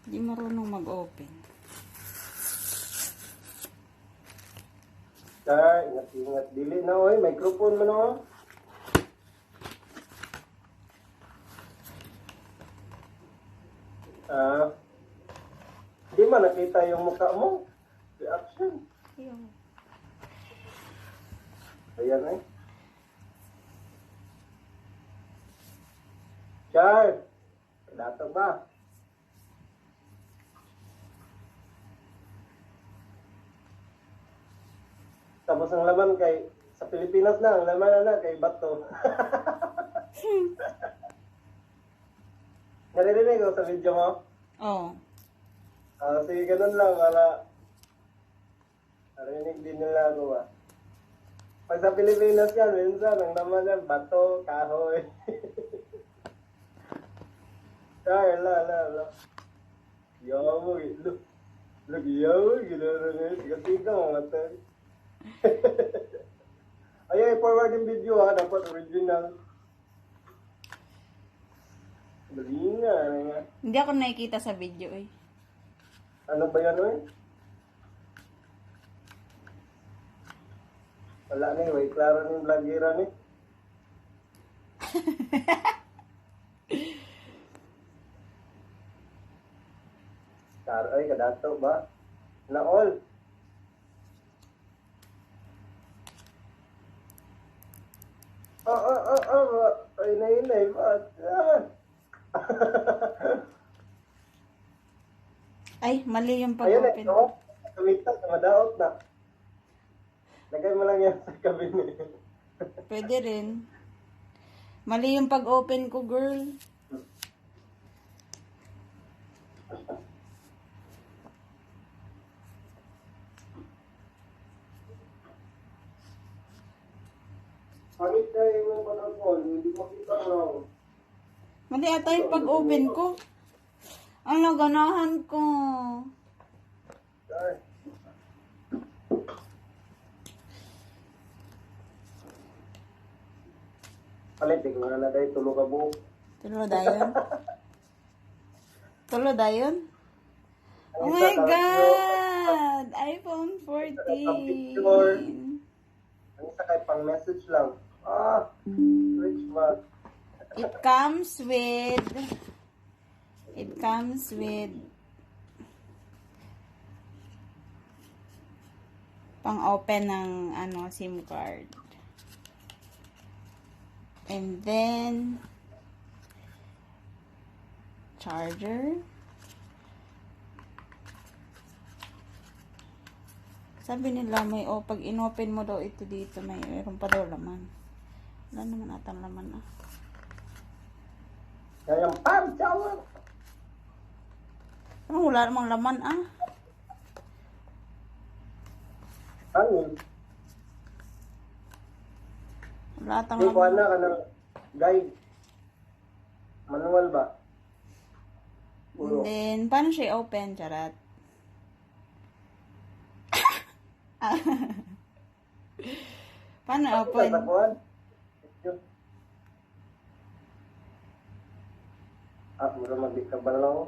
Hindi marunong mag-open. Char, ingat-ingat. Dili na, oy. Microphone mo na, oh. Di ba nakita yung mukha mo? Reaction. Ayun. Ayan, eh. Char, dato ba? Tapos ang laman kay, sa Pilipinas na, ang laman na kay Bato. Naririnig ko sa video mo? Oo. Sige, ganun lang, wala. Narinig din nila ako ba? Pag sa Pilipinas yan, minsan, ang naman yan, bato, kahoy. Kaya, la. Yawo, look. Look, yawo, gano'n na yun. Siga-siga, mga tayo. Ay, forward yung video ha, dapat original. Dali nga. Hindi ako nakikita sa video eh. Ano ba yan, oy? Wala na eh, klaro na yung vlogera ni. Klaro ay, kadato ba? Na all. Ay, nainay ba? Ay, mali yung Ayun eh, pag-open. no? Kumita, madaot na. Lagay mo lang yan sa cabinet. Pwede rin. Mali yung pag-open ko, girl. Pangit kayo yung pag-upon, hindi makita lang. Mali ata yung pag-open ko. Ang naganahan ko. Ay. Palitig mo na dahil tulog ka buhok. Tulo dayon. Tulo dayon. Oh my God! iPhone 14. Ang isa kay pang message lang. Rich man. It comes with pang open ng SIM card. And then charger. Sabi nila may pag inopen mo daw ito dito mayroon pa daw laman. Wala naman atang laman ah. Kaya yung chower. Ano wala namang laman ah. Ano? Wala atang Hindi ko laman. ka ng guide. Manual ba? And then paano siya open? Charat. Paano open? Mura magdikabal lang ako.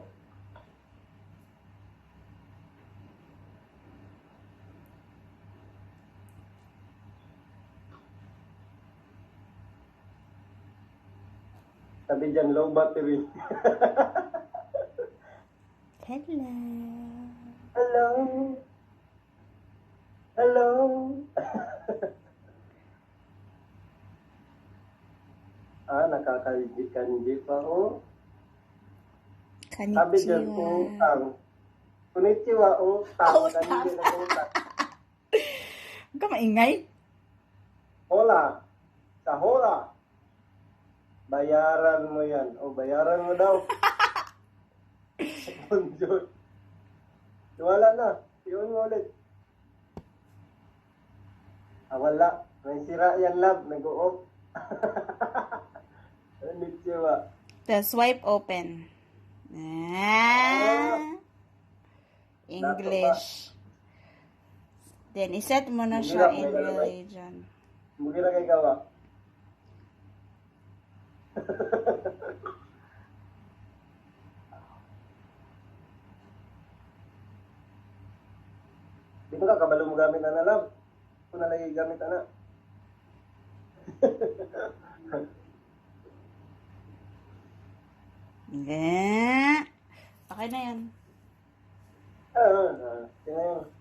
Sabi dyan, low battery. Hello. Hello. Hello. Nakakaligit-kanji pa ako. Sabi dyan, utang. Konnichiwa, utang. Kanji na utang. Huwag ka maingay. Hola. Sa hola. Bayaran mo yan. Bayaran mo daw. Bonjour. Wala na. Iyon mo ulit. Wala. May sira yan, love. Nag-o-off. Konnichiwa. The swipe open. English. Then, iset mo na siya in religion. Mungkin na kay gawa. Di ba ka, kabalo mo gamit na nalam? Kung nalagay gamit na. Yeah. Okay na yan. Tingnan yun.